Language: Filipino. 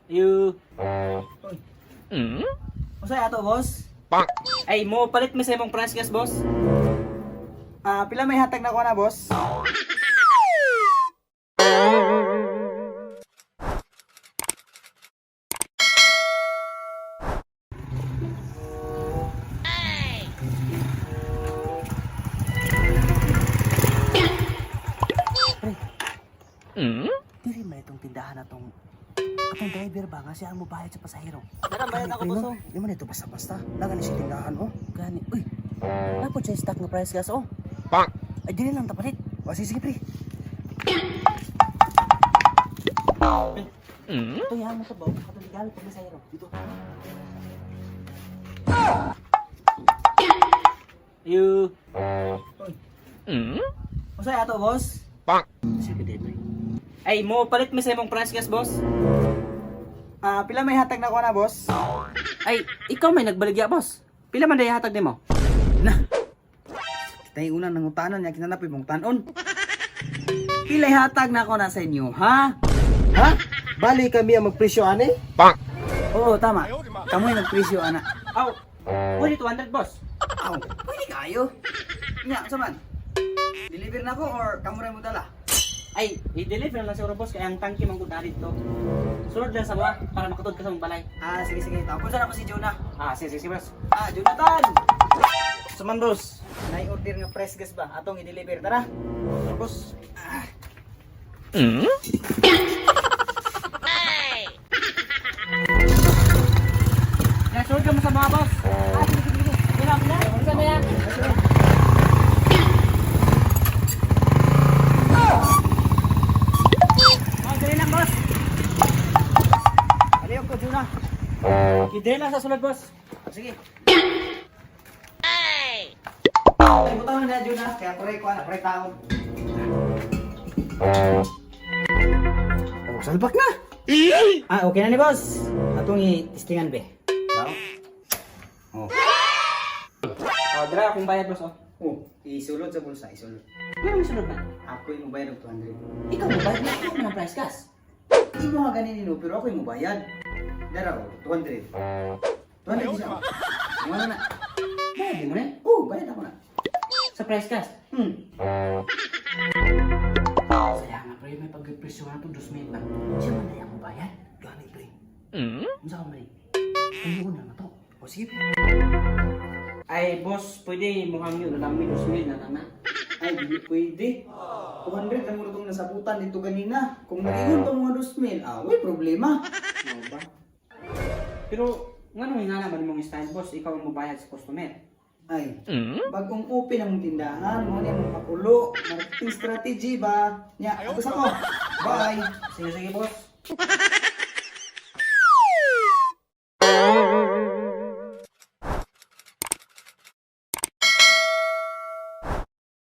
You. Uy, Mm? usay ato, boss? Pak. Ay, mo palit mi sa imong price gas, boss. Pila may hatag na ko na, boss? Mm? Diri man itong tindahan na tong atong driver ba nga siya ang mubayad sa pasahero. Tara, bayad ako, boss, oh. Di man ito basta-basta. Nagan si tindahan, oh. Gani. Uy, napod siya stock na price gas, oh. Pak. Ay, dili lang tapalit. O, sige, pre. Mm? Ito yan mo sa baw. Atong legal pag pasahero. Dito. You. Uy, Mm? usay ato, boss? Pak. Sige, pre. Ay, mo palit mi sa imong price gas, boss. Pila may hatag na ko na, boss? Ay, ikaw may nagbaligya, boss. Pila man day hatag nimo? Na. Kita yung unang nangutanan niya kinanapoy mong tanon. Pilay hatag na ako na sa inyo, ha? Ha? Bali kami ang magpresyo ani? Pak. Oo, tama. Kamu yung nagpresyo, ana. Aw. Pwede 200, boss. Aw, pwede kayo. Nya, saman. Deliver na ko or kamu rin mo dala? Ay, i-deliver lang siguro, boss, kaya ang tangki mong gudari dito. Sunod lang sa mga para makatod ka sa mong balay. Sige, sige. Tapos na ako si Jonah. Sige, boss. Jonathan! Saman, boss. Nai-order nga press gas ba? Atong i-deliver. Tara. Tara, boss. Mm? Kaya sunod ka mo sa mga, boss. Sige. Hirap na. Saan na yan? Dali lang, boss. Aliyo ko, Jonah. Dali lang sa sunod, boss. Sige. Ay, butaw na Jonah. Kaya pare ko, pare taon. Oh, salpak na. Okay na ni boss. Atong i-testingan be. Daw. Oh. Dara akong bayad, boss. Isulod sa bulsa, isulod. Ano yung sunod na? Ako yung mubayad og 200. Ikaw mo bayad na ako ng price gas. Hindi mo nga ganin nilo, pero ako yung mubayad. Dara ko, 200. 200 isa. Ano na? Bayad mo na? Bayad ako na. Sa price gas. Saya nga pre, may pag-presyo na to 2,000 lang. Siya man na mo bayad. Gani pre. Unsa ka man? Ayun na to. O sige pre. Ay, boss, pwede mo hangyo na lang 2,000 na lang na. Ay, hindi pwede. 200 ang muna itong nasabutan dito ganina. Kung nag-ingon pa mga 2,000, may problema. Ano ba? Pero, nga nung nga naman mong style, boss, ikaw ang mabayad sa customer. Ay, bagong open ang tindahan, mo niya mong kapulo, marketing strategy ba? Nya, agos ako. Bye. Sige, boss.